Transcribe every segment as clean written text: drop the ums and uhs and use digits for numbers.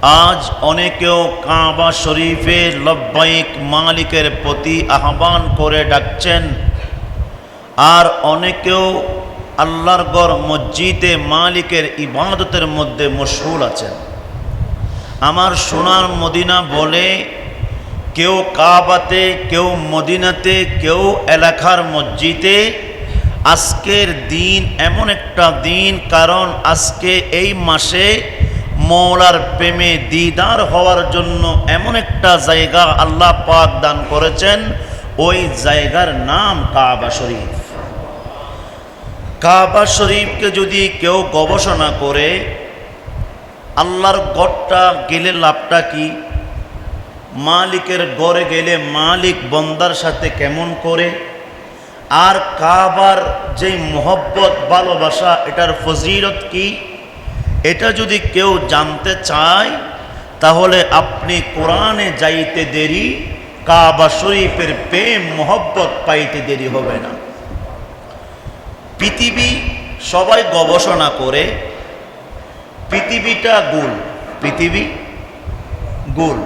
আজ অনেকেও কাবা শরীফে লব্বাইক মালিকের প্রতি আহ্বান করে ডাকছেন, আর অনেকেও আল্লাহর ঘর মসজিদে মালিকের ইবাদতের মধ্যে মশগুল আছেন। আমার সোনার মদিনা বলে কেউ কাবাতে, কেউ মদিনাতে, কেউ এলাকার মসজিদে। আজকের দিন এমন একটা দিন, কারণ আজকে এই মাসে মওলার প্রেমে দিদার হওয়ার জন্য এমন একটা জায়গা আল্লাহ পাক দান করেছেন, ওই জায়গার নাম কাবা শরীফ। কাবা শরীফকে যদি কেউ গবেষণা করে, আল্লাহর ঘরটা গেলে লাভটা কি, মালিকের ঘরে গেলে মালিক বন্দার সাথে কেমন করে, আর কাবার যেই মোহব্বত ভালোবাসা এটার ফজিলত কি, এটা যদি কেউ জানতে চায় তাহলে আপনি কোরআনে যাইতে দেরি, কাবা শরীফের প্রেম মোহব্বত পাইতে দেরি হবে না। পৃথিবী সবাই গবেষণা করে, পৃথিবীটা গোল, পৃথিবী গোল,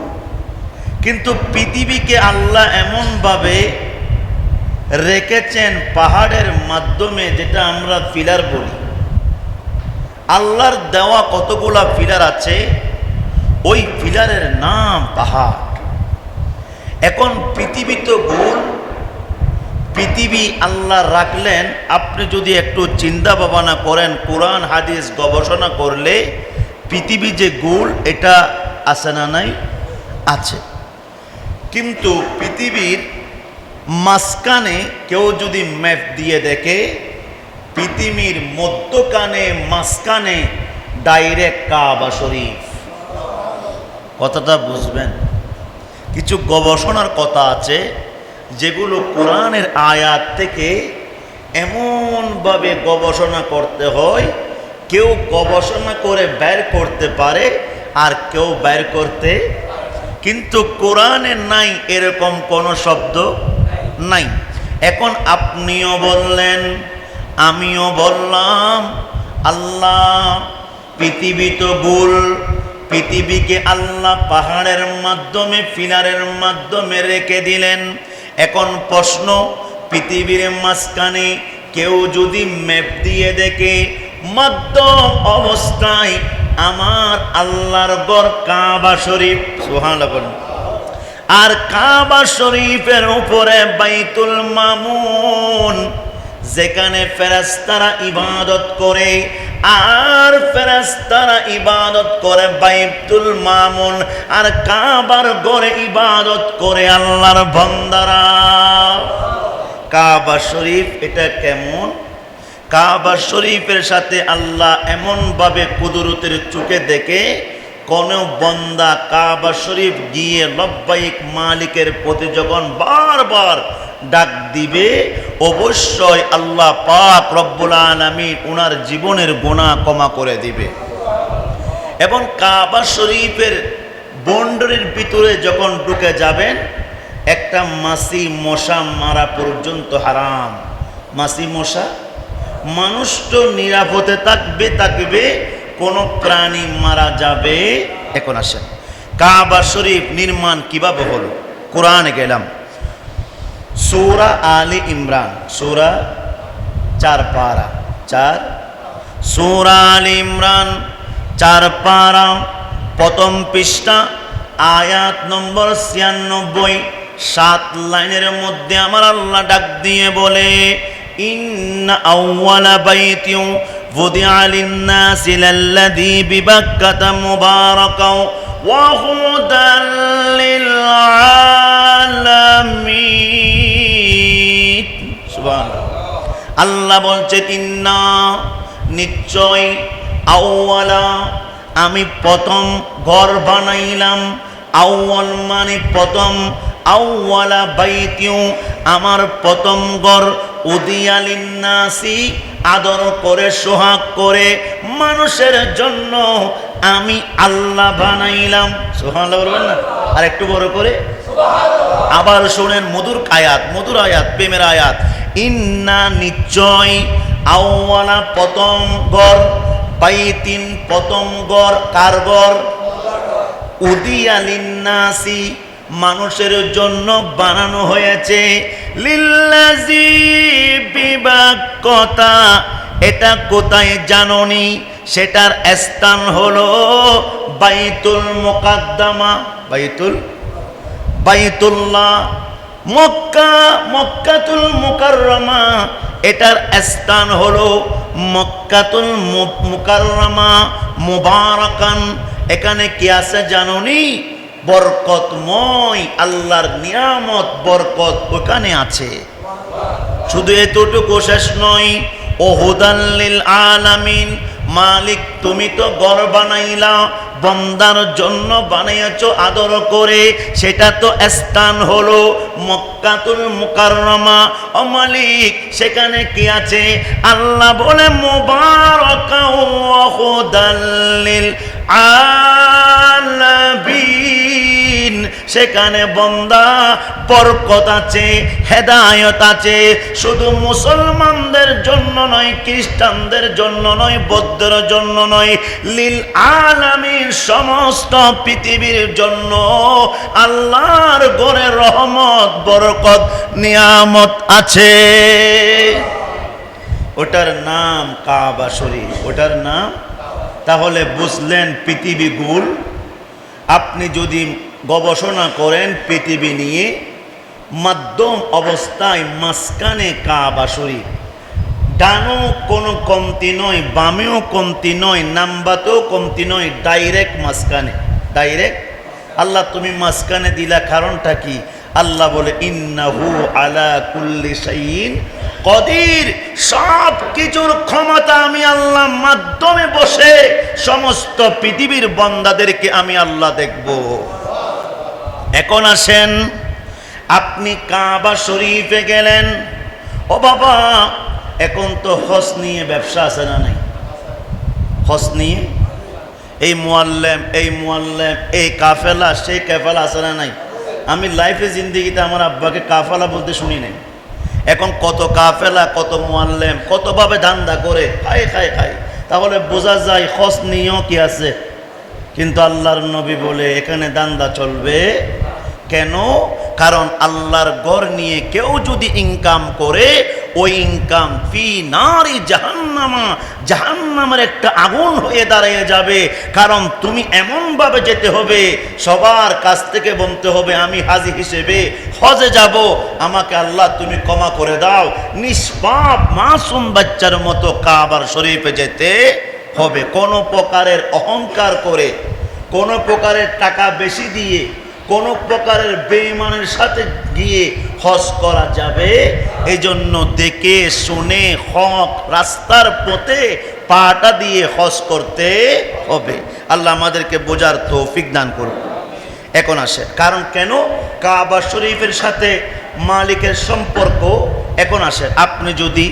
কিন্তু পৃথিবীকে আল্লাহ এমনভাবে রেখেছেন পাহাড়ের মাধ্যমে, যেটা আমরা পিলার বলি। আল্লাহর দেওয়া কতগুলা পিলার আছে, ওই পিলারের নাম পাহাড়। এখন পৃথিবী তো গোল, পৃথিবী আল্লাহ রাখলেন। আপনি যদি একটু চিন্তা ভাবনা করেন, কোরআন হাদিস গবেষণা করলে পৃথিবী যে গোল এটা আছে না নাই? আছে। কিন্তু পৃথিবীর মাঝখানে কেউ যদি ম্যাপ দিয়ে দেখে, পৃথিবীর মধ্যখানে মাঝখানে ডাইরেক্ট কাবা শরীফ। কথাটা বুঝবেন। কিছু গবেষণার কথা আছে যেগুলো কোরআনের আয়াত থেকে এমনভাবে গবেষণা করতে হয়, কেউ গবেষণা করে বের করতে পারে আর কেউ বের করতে, কিন্তু কোরআনে নাই এরকম কোনো শব্দ নাই। এখন আপনিও বললেন, আমিও বললাম, আল্লাহ পৃথিবী তো গোল, পৃথিবীকে আল্লাহ পাহাড়ের মাধ্যমে, পিলারের মাধ্যমে রেখে দিলেন। এখন প্রশ্ন, পৃথিবীর মাঝখানে কেউ যদি ম্যাপ দিয়ে দেখে, মধ্যম অবস্থায় আমার আল্লাহর ঘর কাবা শরীফ, সুবহানাল্লাহ, আর কাবা শরীফের উপরে বাইতুল মামুন, যেখানে ফেরেশতারা ইবাদত করে, আর ফেরেশতারা ইবাদত করে বাইতুল মামুন, আর কাবার ঘরে ইবাদত করে আল্লাহর বান্দারা। কাবা শরীফ এটা কেমন? কাবা শরীফের সাথে আল্লাহ এমনভাবে কুদরতের চোখে দেখে, কোন বান্দা কাবা শরীফ গিয়ে লব্বাইক মালিকের প্রতি যখন বারবার ডাক দিবে, অবশ্যই আল্লাহ পাক রব্বুল আলামিন উনার জীবনের গুনাহ ক্ষমা করে দিবে। এবং কাবা শরীফের বাউন্ডারির ভিতরে যখন ঢুকে যাবেন, একটা মাছি মশা মারা পর্যন্ত হারাম। মাছি মশা, মানুষ তো নিরাপদে থাকবে, কোনো প্রাণী মারা যাবে। এখন আসেন, কাবা শরীফ নির্মাণ কিভাবে হলো? কোরআনে গেলাম, সূরা আলে ইমরান, সূরা 4 পারা 4, সূরা আলে ইমরান 4 পারা, প্রথম পৃষ্ঠা, আয়াত নম্বর 96, 7 লাইনের মধ্যে আমার আল্লাহ ডাক দিয়ে বলে, ইন্না আউওয়ালা বাইতিন وُضِعَ لِلنَّاسِ لَلَّذِي بِبَكَّةَ مُبَارَكًا وَهُدًى لِلْعَالَمِينَ। সুবহানাল্লাহ। আল্লাহ বলছে, ইন্না, নিশ্চয়, আউওয়ালা, আমি প্রথম ঘর বানাইলাম। আউওয়াল মানে প্রথম, আউওয়ালা বাইতিন আমার প্রথম ঘর, উদিয়া লিন্নাসি আদর করে সোহাগ করে মানুষের জন্য আমি আল্লাহ বানাইলাম। সুবহানাল্লাহ বলবেন না? আর একটু বড় করে সুবহানাল্লাহ। আবার শুনেন, মধুর আয়াত, মধুর আয়াত, প্রেমের আয়াত। ইন্না, নিশ্চয়, আউওয়ালা প্রথম ঘর, বাইতিন প্রথম ঘর, কার ঘর? উদিয়া লিন্নাসি, মানুষের জন্য বানানো হয়েছে, লিল্লাজি বিবাক্কতা, এটা কোথায় জানোনি? সেটার স্থান হলো বাইতুল মুকাদ্দামা, বাইতুল্লাহ, মক্কা, মক্কাতুল মুকাররমা, এটার স্থান হলো মক্কাতুল মুকাররমা মুবারাকান। এখানে কি আছে জানোনি? বরকতময়, আল্লাহর নিয়ামত বরকত ওখানে আছে। শুধু এতটুকু শেষ নয়, ও হুদান লিল আলামিন, মালিক তুমি তো ঘর বানাইলা, বন্দার জন্য বানাইয়াছো আদর করে, সেটা তো স্থান হলো মক্কাতুল মুকাররমা। ও মালিক সেখানে কি আছে? আল্লাহ বলে মুবারাকা ওয়া হুদান লিল আলামিন, সেখানে বন্দা বরকত আছে, হেদায়েত আছে। শুধু মুসলমানদের জন্য নয়, খ্রিস্টানদের জন্য নয়, বৌদ্ধদের জন্য নয়, লিল আলামিন, সমস্ত পৃথিবীর জন্য আল্লাহর ঘরে রহমত, বরকত, নিয়ামত আছে। ওটার নাম কাবা শরীফ, ওটার নাম। তাহলে বুঝলেন পৃথিবী গোল। আপনি যদি গবেষণা করেন পৃথিবী নিয়ে, মাধ্যম অবস্থায় মাঝখানে কাবা শরীফ, ডানও কোনো কমতি নয়, বামেও কমতি নয়, নাম্বাতেও কমতি নয়, ডাইরেক্ট মাঝখানে, ডাইরেক্ট। আল্লাহ তুমি মাঝখানে দিলা, কারণটা কি? আল্লাহ বলে ইন্নাহু আলা কুল্লি শাইইন কদির, সব কিছুর ক্ষমতা আমি আল্লাহ মাধ্যমে বসে সমস্ত পৃথিবীর বান্দাদেরকে আমি আল্লাহ দেখব। এখন আসেন, আপনি কাবা শরীফে গেলেন, ও বাবা এখন তো হজ নিয়ে ব্যবসা আছে না নাই? হজ নিয়ে এই মুআল্লিম, এই মুআল্লিম, এই কাফেলা, সেই কাফেলা আছে না নাই? আমি লাইফে জিন্দেগিতে আমার আব্বাকে কাফেলা বলতে শুনি নাই। এখন কত কাফেলা, কত মুআল্লিম, কতভাবে ধান্দা করে খায় খায় খায়। তাহলে বোঝা যায় হজ নিয়েও কি আছে। কিন্তু আল্লাহর নবী বলে এখানে ধান্দা চলবে কেন? কারণ আল্লাহর ঘর নিয়ে কেউ যদি ইনকাম করে, ওই ইনকাম ফি নারি জাহান্নামা, জাহান্নামের একটা আগুন হয়ে দাঁড়িয়ে যাবে। কারণ তুমি এমনভাবে যেতে হবে, সবার কাছ থেকে বলতে হবে আমি হাজি হিসেবে হজে যাব, আমাকে আল্লাহ তুমি ক্ষমা করে দাও। নিষ্পাপ মাসুম বাচ্চার মতো কাবার শরীফে যেতে হবে। কোনো প্রকারের অহংকার করে, কোনো প্রকারের টাকা বেশি দিয়ে, কোনো প্রকারের বেঈমানের সাথে গিয়ে হজ করা যাবে। এই জন্য দেখে শুনে হক রাস্তার পথে পাটা দিয়ে হজ করতে হবে। আল্লাহ আমাদেরকে বোঝার তৌফিক দান করুন। এখন আসে কারণ কেন কাবা শরীফের সাথে মালিকের সম্পর্ক। এখন আসে, আপনি যদি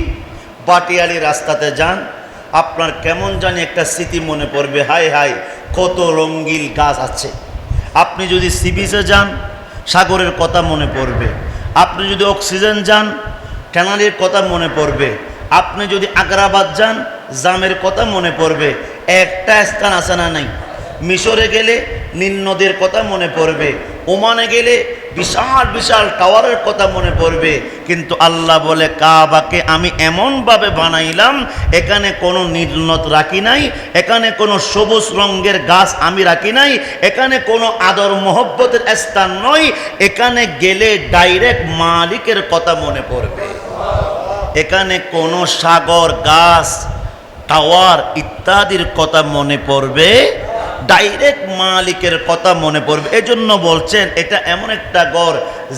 বাটিয়ালি রাস্তাতে যান, আপনার কেমন জানি একটা স্মৃতি মনে পড়বে, হায় হায় কত রঙিন গাছ আছে। আপনি যদি সি বিচে যান, সাগরের কথা মনে পড়বে। আপনি যদি অক্সিজেন যান, ট্যানারির কথা মনে পড়বে। আপনি যদি আগ্রাবাদ যান, জামের কথা মনে পড়বে। একটা স্থান আছে না নাই? মিশরে গেলে নীল নদীর কথা মনে পড়বে, ওমানে গেলে বিশাল বিশাল টাওয়ারের কথা মনে পড়বে। কিন্তু আল্লাহ বলে কাবাকে আমি এমনভাবে বানাইলাম, এখানে কোনো নীল নদ রাখি নাই, এখানে কোনো সবুজ রঙের গাছ আমি রাখি নাই, এখানে কোনো আদর মোহব্বতের স্থান নয়। এখানে গেলে ডাইরেক্ট মালিকের কথা মনে পড়বে। এখানে কোনো সাগর, গাছ, টাওয়ার ইত্যাদির কথা মনে পড়বে, ডাইরেক্ট মালিকের কথা মনে পড়বে। এজন্য বলছেন এটা এমন একটা ঘর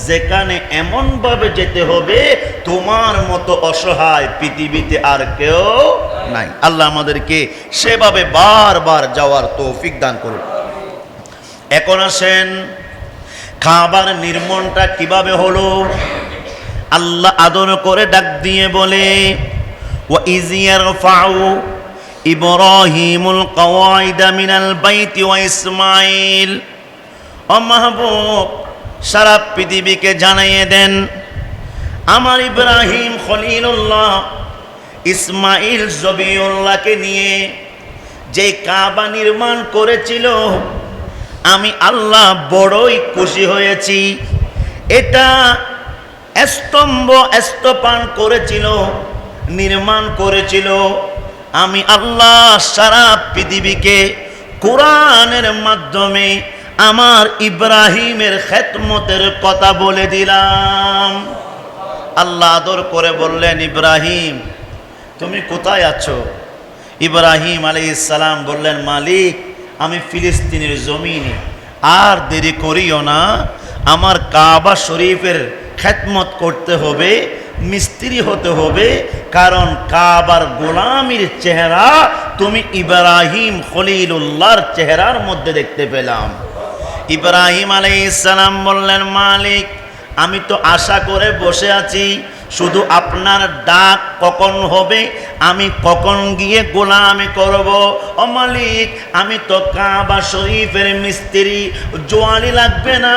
যেখানে এমনভাবে যেতে হবে তোমার মতো অসহায় পৃথিবীতে আর কেউ নাই। আল্লাহ আমাদেরকে সেভাবে বারবার যাওয়ার তৌফিক দান করুন। এখন আসেন, কাবার নির্মাণটা কিভাবে হলো? আল্লাহ আদর করে ডাক দিয়ে বলে ওয়া ইয ইয়ারফাউ ইব্রাহিমুল কওয়াইদা মিনাল বাইতি ওয়া ইসমাঈল। ও মাহবুব, সারা পৃথিবীকে জানিয়ে দেন আমার ইব্রাহিম খলিলুল্লাহ, ইসমাঈল জবিউল্লাহকে নিয়ে যে কাবা নির্মাণ করেছিল, আমি আল্লাহ বড়ই খুশি হয়েছি। এটা স্তম্ভ স্তপান করেছিল, নির্মাণ করেছিল আমি আল্লাহ। সারা পৃথিবীকে কোরআনের মাধ্যমে আমার ইব্রাহিমের খেদমতের কথা বলে দিলাম। আল্লাহ আদর করে বললেন, ইব্রাহিম তুমি কোথায় আছো? ইব্রাহিম আলাইহিস সালাম বললেন, মালিক আমি ফিলিস্তিনের জমিনে। আর দেরি করিও না, আমার কাবা শরীফের খেদমত করতে হবে, মিস্ত্রি হতে হবে, কারণ কাবার গোলামির চেহারা তুমি ইব্রাহিম খলিলুল্লাহর চেহারার মধ্যে দেখতে পেলাম। ইব্রাহিম আলাইহিস সালাম বললেন, মালিক আমি তো আশা করে বসে আছি, শুধু আপনার ডাক কখন হবে, আমি কখন গিয়ে গোলামি করব। ও মালিক আমি তো কাবা শরীফের মিস্ত্রি, জোয়ালি লাগবে না।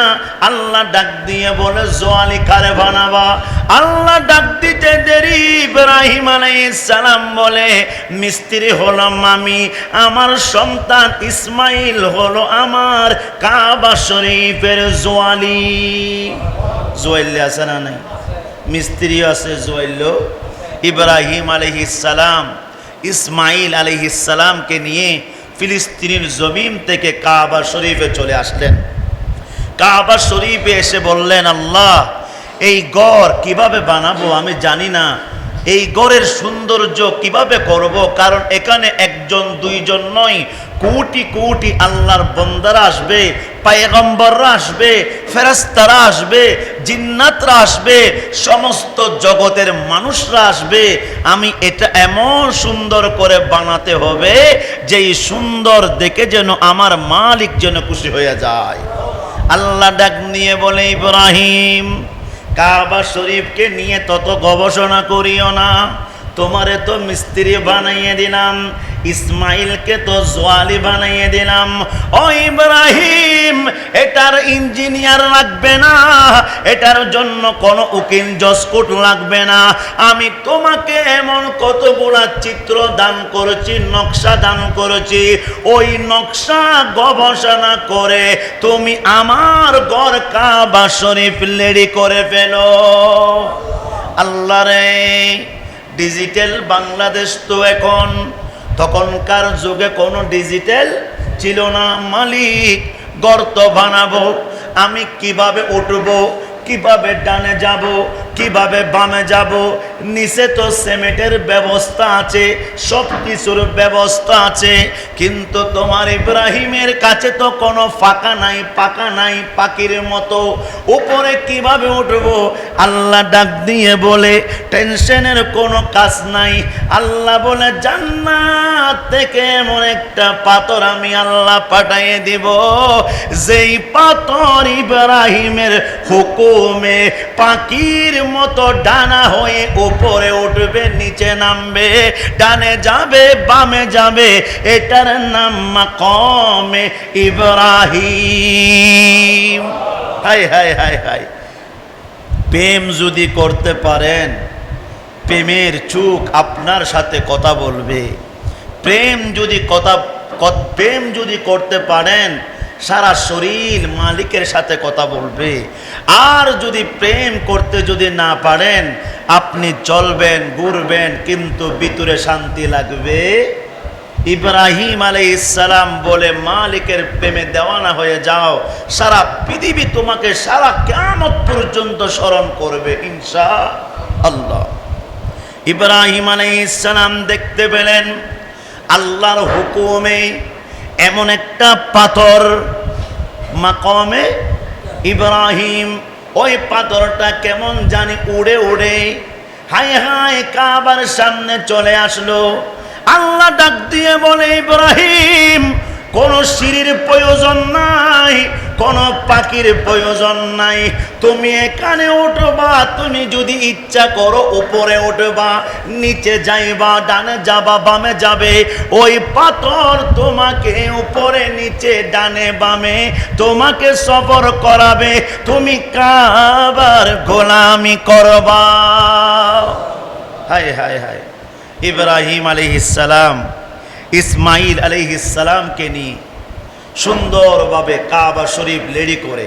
আল্লাহ ডাক দিয়ে বলে, জোয়ালি কারে বানাবা? আল্লাহ ডাক দিতে দেরি, ইব্রাহিম আলাইহিস সালাম বলে, মিস্ত্রি হলাম আমি, আমার সন্তান ইসমাইল হলো আমার কাবা শরীফের জোয়ালি। জোয়ালি আছে না নাই? মিস্ত্রি আছে জোয়াইল। ইব্রাহিম আলাইহিস সালাম ইসমাইল আলাইহিস সালামকে নিয়ে ফিলিস্তিনের জমিন থেকে কাবা শরীফে চলে আসলেন। কাবা শরীফে এসে বললেন, আল্লাহ এই ঘর কিভাবে বানাবো আমি জানি না, এই ঘরের সৌন্দর্য কিভাবে করব, কারণ এখানে একজন দুইজন নয়, কোটি কোটি আল্লাহর বান্দারা আসবে, পয়গম্বররা আসবে, ফেরেশতারা আসবে, জিন্নাতরা আসবে, সমস্ত জগতের মানুষরা আসবে। আমি এটা এমন সুন্দর করে বানাতে হবে যেই সুন্দর দেখে যেন আমার মালিক যেন খুশি হয়ে যায়। আল্লাহ ডাক নিয়ে বলে, ইব্রাহিম কাবা শরীফকে নিয়ে তত গবেষণা করিও না, তোমারে তো মিস্ত্রি বানাইয়ে দিলাম, ইসমাইলকে তো জোয়ালি বানাইয়ে দিলাম। ও ইব্রাহিম এটার ইঞ্জিনিয়ার লাগবে না, এটার জন্য কোনো উকিল জজকোর্ট লাগবে না। আমি তোমাকে এমন কতগুলা চিত্র দান করেছি, নকশা দান করেছি, ওই নকশা গবেষণা করে তুমি আমার ঘর কাবা শরীফ রেডি করে ফেলো। আল্লাহ রে, ডিজিটাল বাংলাদেশ তো এখন, তখনকার যুগে কোনো ডিজিটাল ছিল না। মালিক গর্ত বানাবো, আমি কিভাবে উঠবো, কিভাবে ডানে যাব, কিভাবে বামে যাব, নিচে তো সিমেন্টের ব্যবস্থা আছে, সব কিছুর ব্যবস্থা আছে, কিন্তু তোমার ইব্রাহিমের কাছে তো কোনো ফাঁকা নাই, পাকা নাই, পাখির মতো উপরে কিভাবে উঠবো? আল্লাহ ডাক দিয়ে বলে, টেনশনের কোনো কাজ নাই। আল্লাহ বলে, জান্নাত থেকে এমন একটা পাথর আমি আল্লাহ পাঠিয়ে দিব, যেই পাথর ইব্রাহিমের হুকুমে পাখির মতো ডানা হয়ে উপরে উঠবে, নিচে নামবে, ডানে যাবে, বামে যাবে। এটার নাম Maqam e Ibrahim. Hi hi hi hi, প্রেম যদি করতে পারেন, প্রেমের চোখ আপনার সাথে কথা বলবে। প্রেম যদি করতে পারেন, সারা শরীর মালিকের সাথে কথা বলবে। আর যদি প্রেম করতে যদি না পারেন, আপনি চলবেন, ঘুরবেন, কিন্তু ভিতরে শান্তি লাগবে। ইব্রাহিম আলাইহিস সালাম বলে, মালিকের প্রেমে দেওয়ানা হয়ে যাও, সারা পৃথিবী তোমাকে সারা কিয়ামত পর্যন্ত স্মরণ করবে ইনশাআল্লাহ। ইব্রাহিম আলাইহিস সালাম দেখতে পেলেন আল্লাহর হুকুমে এমন একটা পাথর, মাকামে ইব্রাহিম, ওই পাথরটা কেমন জানি উড়ে উড়ে হায় হায় কাবার সামনে চলে আসলো। আল্লাহ ডাক দিয়ে বলে, ইব্রাহিম কোনো সিঁড়ির প্রয়োজন নাই, কোনো পাখির প্রয়োজন নাই, তুমি এখানে উঠবা, তুমি যদি ইচ্ছা করো উপরে উঠবা, নিচে যাইবা, ডানে যাবা, বামে যাবে, ওই পাথর তোমাকে উপরে নিচে ডানে বামে তোমাকে সফর করাবে, তুমি কাবার গোলামি করবা। হায় হায় হায়, ইব্রাহিম আলাইহিস সালাম ইসমাইল আলাইহিস সালামকে নিয়ে সুন্দরভাবে কাবা শরীফ রেডি করে।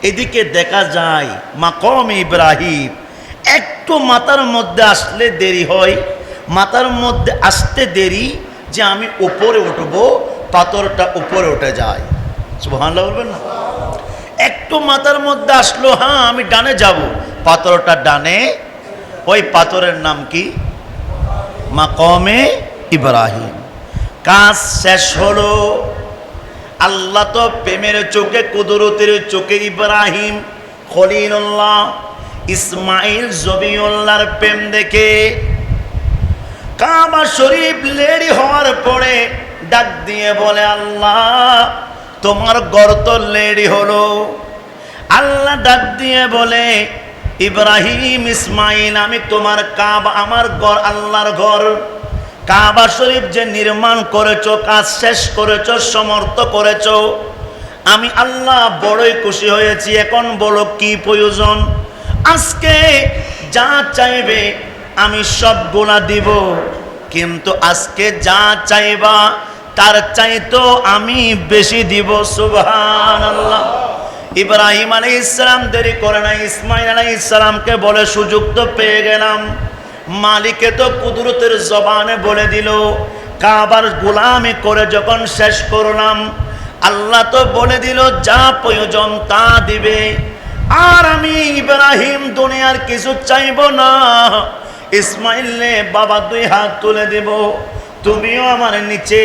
এদিকে দেখা যায় মাকাম ইব্রাহিম একটু মাথার মধ্যে আসলে দেরি হয়, মাথার মধ্যে আসতে দেরি যে আমি উপরে উঠবো, পাথরটা উপরে উঠে যায়। সুবহানাল্লাহ বলবেন না? একটু মাথার মধ্যে আসলো, হ্যাঁ আমি ডানে যাব, পাথরটা ডানে। ওই পাথরের নাম কি? মাকামে ইব্রাহিম। কাজ শেষ হলো। আল্লাহ তো প্রেমের চোখে, কুদরতের চোখে ইব্রাহিম খলিলুল্লাহ ইসমাইল জবিউল্লাহর প্রেম দেখে কাবা শরীফ রেডি হওয়ার পরে ডাক দিয়ে বলে, আল্লাহ তোমার ঘর তো রেডি হলো। আল্লাহ ডাক দিয়ে বলে, ইব্রাহিম ইসমাইল আমি তোমার কাবা, আমার ঘর আল্লাহর ঘর, কাবা শরীফ যে নির্মাণ করেছো, কাজ শেষ করেছো, সমর্থ করেছো, আমি আল্লাহ বড়ই খুশি হয়েছি। এখন বলো কি প্রয়োজন? আজকে যা চাইবে আমি সবগুলা দিব, কিন্তু আজকে যা চাইবা তার চাইতো আমি বেশি দিব। সুবহানাল্লাহ। ইব্রাহিম আলাইহিস সালাম দেরি করে না, ইসমাইল আলাইহিস সালামকে বলে, সুযোগ তো পেয়ে গেলাম, মালিকে তো কুদরতের জবানে বলে দিল, কাবার গোলামি করে যখন শেষ করলাম, আল্লাহ তো বলে দিল যা প্রয়োজন তা দিবে, আর আমি ইব্রাহিম দুনিয়ার কিছু চাইব না। ইসমাইলে বাবা দুই হাত তুলে দেব, তুমিও আমার নিচে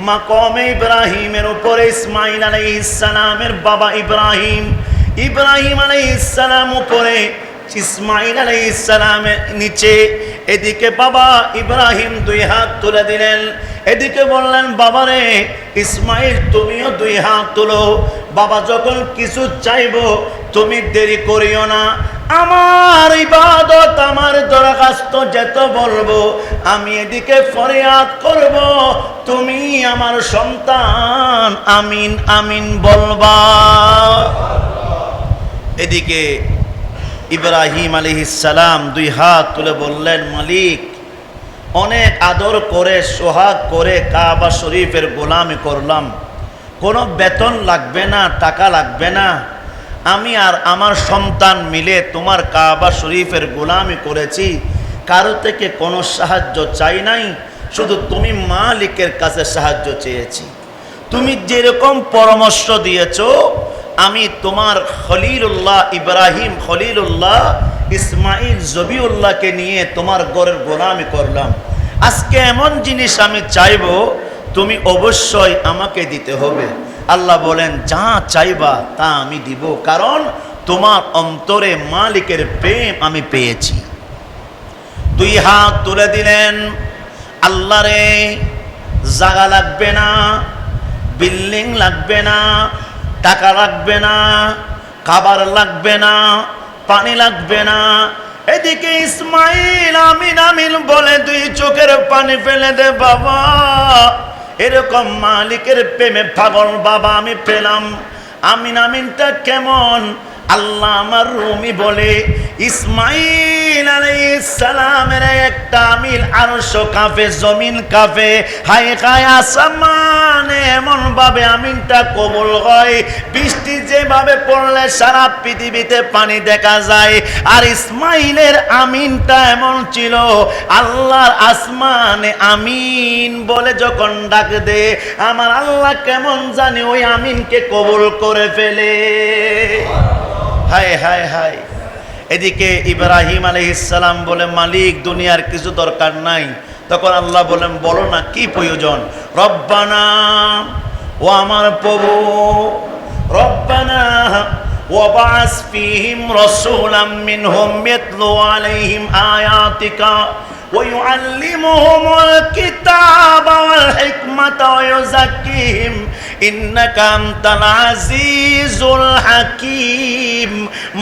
মাকামে ইব্রাহিমের উপরে ইসমাইল আলাইহিস সালামের বাবা ইব্রাহিম, ইব্রাহিম আলাইহিস সালাম উপরে, ইসমাইল আলাইহিস সালামের নিচে। এদিকে বাবা ইব্রাহিম দুই হাত তুলে দিলেন, এদিকে বললেন, বাবারে ইসমাইল তুমিও দুই হাত তুলো, বাবা যখন কিছু চাইবো তুমি দেরি করিও না, আমার ইবাদত আমার দরখাস্ত যেত বলবো আমি এদিকে ফরিয়াদ করব, তুমি আমার সন্তান আমিন আমিন বলবা। এদিকে ইব্রাহিম আলাইহিস সালাম দুই হাত তুলে বললেন, মালিক অনেক আদর করে সোহাগ করে কাবা শরীফের গোলামি করলাম, কোনো বেতন লাগবে না, টাকা লাগবে না, আমি আর আমার সন্তান মিলে তোমার কাবা শরীফের গোলামি করেছি, কারো থেকে কোনো সাহায্য চাই নাই, শুধু তুমি মালিকের কাছে সাহায্য চেয়েছি। তুমি যেরকম পরামর্শ দিয়েছো আমি তোমার খলিলুল্লাহ ইব্রাহিম খলিলুল্লাহ ইসমাইল জবিউল্লাহকে নিয়ে তোমার ঘরের গোলামি করলাম। আজকে এমন জিনিস আমি চাইবো তুমি অবশ্যই আমাকে দিতে হবে। আল্লাহ বলেন, যা চাইবা তা আমি দিব, কারণ তোমার অন্তরে মালিকের প্রেম আমি পেয়েছি। দুই হাত তুলে দিলেন, আল্লাহ রে জায়গা লাগবে না, বিল্ডিং লাগবে না, টাকা লাগবে না, খাবার লাগবে না, পানি লাগবে না। এদিকে ইসমাইল আমিন আমিন বলে দুই চোখের পানি ফেলে দে, বাবা এরকম মালিকের প্রেমে পাগল বাবা আমি পেলাম। আমিন আমিনটা কেমন? আল্লাহ আমার রুমি বলে, ইসমাইল আলাইহিস সালামের একটা আমিল আরশ কাঁপে, জমিন কাঁপে, হায় হায় আসমানে এমন ভাবে আমিনটা কবুল হয়, বৃষ্টি যেভাবে পড়লে সারা পৃথিবীতে পানি দেখা যায়। আর ইসমাইলের আমিনটা এমন ছিল, আল্লাহর আসমানে আমিন বলে যখন ডাক দে, আমার আল্লাহ কেমন জানি ওই আমিনকে কবুল করে ফেলে। হায় হায় হায়। এদিকে ইব্রাহিম আলাইহিস সালাম বলে, মালিক দুনিয়ার কিছু দরকার নাই। তখন আল্লাহ বলেন, বলো না কি প্রয়োজন? রব্বানা, ও আমার প্রভু, রব্বানা ওয়াবাস ফীহিম রাসূলাম মিনহুম ইয়াতলু আলাইহিম আয়াতিকা ওয়ায়ুআল্লিমুহুমুল কিতাবা ওয়াল হিকমাতা ওয়ায়ুযাক্কিহিম ইন্নাকা আনতাল আজিজুল হাকীম।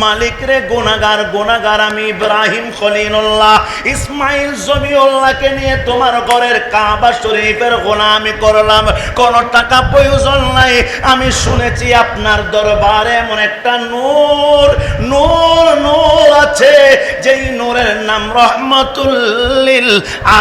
মালিক রে গুনাহগার গুনাহগার আমি ইব্রাহিম খলিলুল্লাহ ইসমাইল জবিউল্লাহকে নিয়ে তোমার ঘরের কাবা শরীফের গোলামি করলাম, কোনো টাকা প্রয়োজন নাই। আমি শুনেছি আপনার দরবারে এমন একটা নূর নূর নূর আছে, যেই নূরের নাম রহমাতুল লিল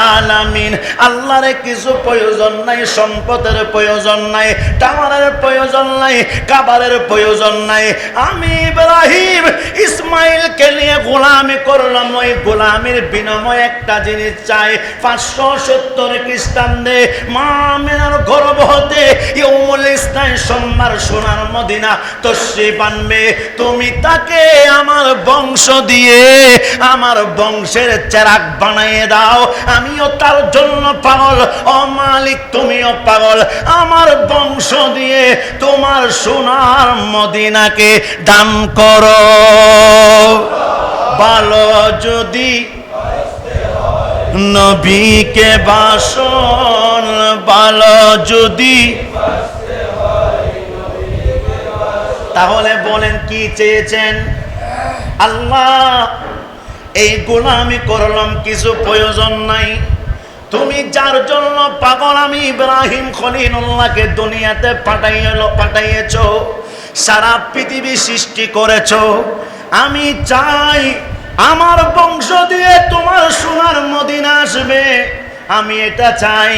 আলামিন। আল্লাহর কিছু প্রয়োজন নাই, সম্পদের প্রয়োজন নাই, টাওয়ারের প্রয়োজন নাই, কাবারের প্রয়োজন নাই। আমি ইব্রাহিম ইসমাইলকে নিয়ে গোলামি করলাম, ওই গোলামির বিনিময়ে একটা জিনিস চাই। 570 খ্রিস্টাব্দে মা আমিনার গর্ভ হতে ইয়ৌমুল ইসনাইন সোমবার সোনার মদিনা তশরিফ আনবে। তুমি তাকে আমার বংশ দিয়ে আমার বংশের চেরাগ বানিয়ে দাও। আমিও তার জন্য পাগল। ও মালিক, তুমিও পাগল। আমার বংশ দিয়ে তোমার সোনার মদিনাকে দান করো। ভালো যদি নবীকে বাসন, ভালো যদি, তাহলে বলেন কি চেয়েছেন? আল্লাহ, এই গোলামি করলাম, কিছু প্রয়োজন নাই। তুমি যার জন্য পাগল, আমি ইব্রাহিম খলিলুল্লাহকে দুনিয়াতে পাঠাইয়েছ, সারা পৃথিবী সৃষ্টি করেছ। আমি চাই আমার বংশ দিয়ে তোমার সোনার মদিনা আসবে, আমি এটা চাই।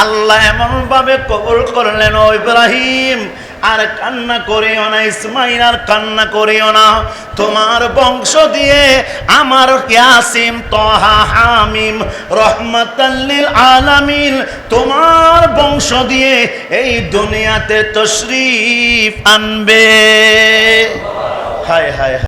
আল্লাহ এমন ভাবে কবুল করলেন, ও ইব্রাহিম আর কান্না করিও না, ইসমাইল আর কান্না করিও না। তোমার বংশ দিয়ে আমার ইয়াসিন তাহা হামিম রহমাতাল লিল আলামিন, তোমার বংশ দিয়ে এই দুনিয়াতে তশরিফ আনবে। হায় হায়।